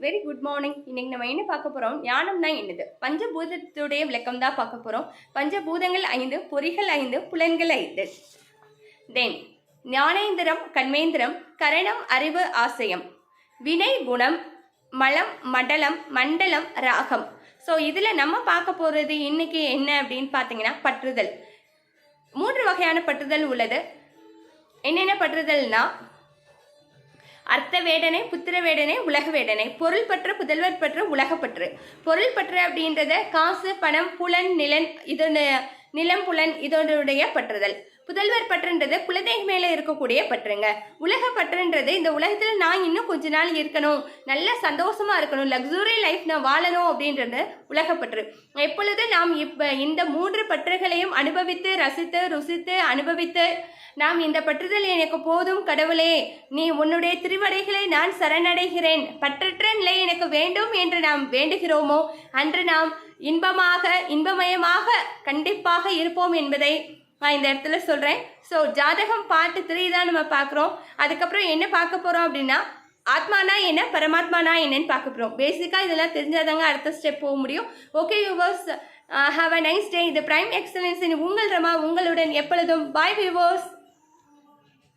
Very good morning. இன்னைக்கு நம்ம என்ன பார்க்க போறோம்? ஞானம்னா என்னது? பஞ்சபூதத்துடைய விளக்கம் தான் பார்க்க போறோம். பஞ்சபூதங்கள் 5, பொறிகள் 5, புலன்கள் 5. தென் ஞானேந்திரம், கண்மேந்திரம், கரணம், அறிவு, ஆசயம், வினை, குணம், மலம், மண்டலம், மண்டலம், ராகம். ஸோ இதில் நம்ம பார்க்க போகிறது இன்னைக்கு என்ன அப்படின்னு பார்த்தீங்கன்னா பற்றுதல். 3 வகையான பற்றுதல் உள்ளது. என்னென்ன பற்றுதல்னா அர்த்த வேடனை, புத்திர வேடனை, உலக வேடனை. பொருள் பற்று, புதல்வர் பற்று, உலகப்பற்று. பொருள் பற்று அப்படின்றத காசு, பணம், புலன், நிலம், புலன் இதோடைய பற்றுதல். புதல்வர் பற்றுன்றது குலதெய்வம் மேலே இருக்கக்கூடிய பற்றுங்க. உலக பற்றுன்றது இந்த உலகத்தில் நான் இன்னும் கொஞ்ச நாள் இருக்கணும், நல்ல சந்தோஷமா இருக்கணும், லக்ஸுரி லைஃப் நான் வாழணும் அப்படின்றது உலகப்பற்று. எப்பொழுது நாம் இந்த 3 பற்றுகளையும் அனுபவித்து ரசித்து ருசித்து அனுபவித்து நாம் இந்த பற்றுதல் எனக்கு போதும் கடவுளே, நீ உன்னுடைய திருவடைகளை நான் சரணடைகிறேன், பற்றற்ற நிலை எனக்கு வேண்டும் என்று நாம் வேண்டுகிறோமோ அன்று நாம் இன்பமயமாக கண்டிப்பாக இருப்போம் என்பதை நான் இந்த இடத்துல சொல்கிறேன். ஸோ ஜாதகம் பார்ட் 3 தான் நம்ம பார்க்குறோம். அதுக்கப்புறம் என்ன பார்க்க போகிறோம் அப்படின்னா ஆத்மானா என்ன, பரமாத்மானா என்னன்னு பார்க்க போகிறோம். பேசிக்காக இதெல்லாம் தெரிஞ்சாதாங்க அடுத்த ஸ்டெப் போக முடியும். Okay viewers, have a nice day. இது பிரைம் எக்ஸலன்ஸ் உங்கள் ரமா, உங்களுடன் எப்பொழுதும். பாய் வியூவர்ஸ்.